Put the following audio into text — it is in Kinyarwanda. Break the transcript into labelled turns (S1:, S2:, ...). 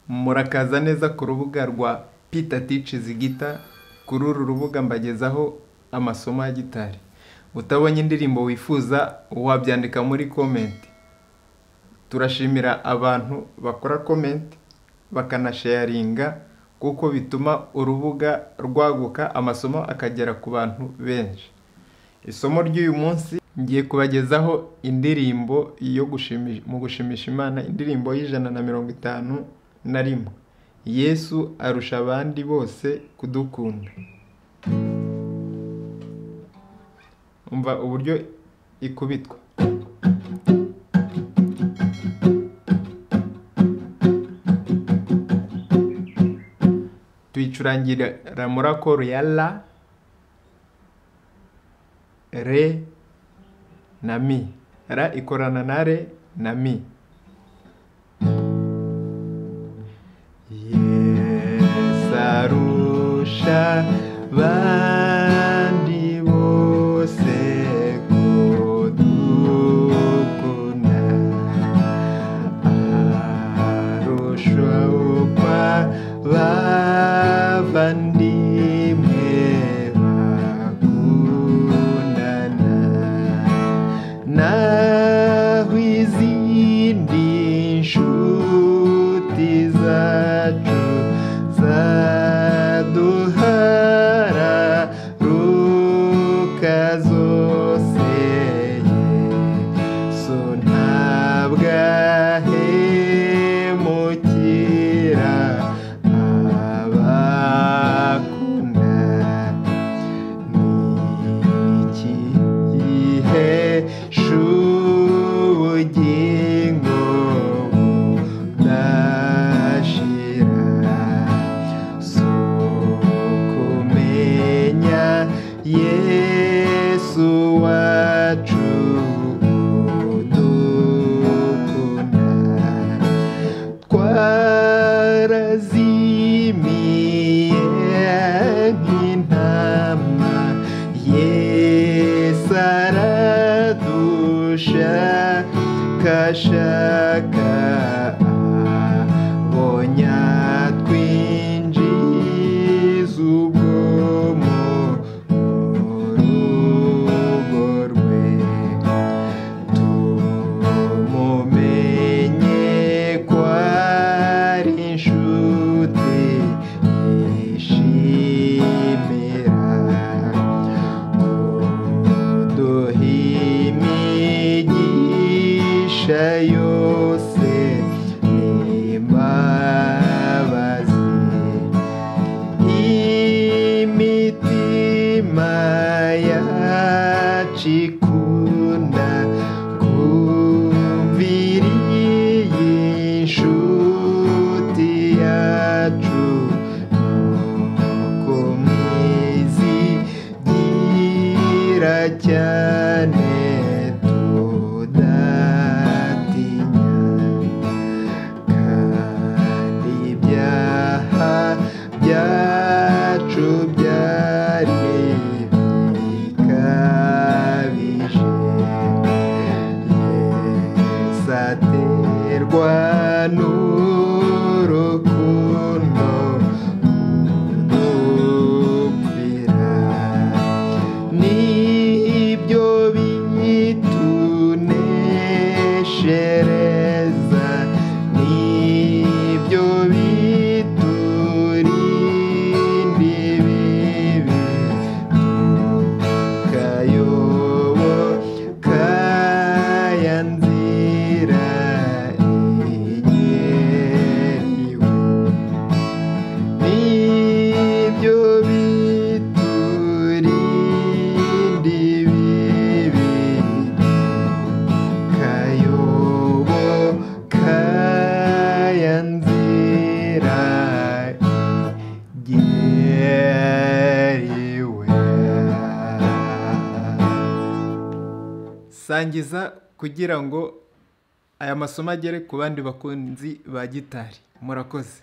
S1: Murakaza neza ku rubuga rwa Peter Teaches Guitar. Kuri uru rubuga mbagezaho amasomo ya gitari. Utabonye indirimbo wifuza wabyandika muri comment. Turashimira abantu bakora comment bakanasharinga kuko bituma urubuga rwaguka, amasomo akagera ku bantu benshi. Isomo ry'uyu munsi ngiye kubagezaho indirimbo yo Mugushimisha Imana, indirimbo y'151, Yesu arusha abandi bose kudukunda. Umva uburyo ikubitwa. Tuyicurangira muri akoro ya La, Re na Mi. Ra ikorana na Re na Mi. Yesu arusha abandi bose kudukunda, arusha abavandimwe bakundana, naho izindi nshuti zacu zaduhara ruka zose, Yesu ntabwo ahemukira abakunda. Niki gihesha ubugingo budashira, so kumenya Yesu wacu udukunda. Twarazimiye nk'intama, Yesu aradushakashaka, abonye atwinjiza ubwo mu rugo rwe. Tumumenye ko ari inshuti yishimira kuduha imigisha yose n'imbabazi. Imitima yacu ikunda kumvira iyi nshuti yacu, nuko mwizigira cyane tudatinya, kandi ibyaha byacu byari bikabije. Yesu aterwa n'urukundo kudupfira, nibyo bituneshereza, nibyo biturinda ibibi, tukayoboka ya nzira igeriwe, nibyo biturinda ibibi, tukayoboka ya nzira igeriwe. Sangiza kugira ngo aya masomo agere ku bandi bakunzi ba gitari. Murakoze.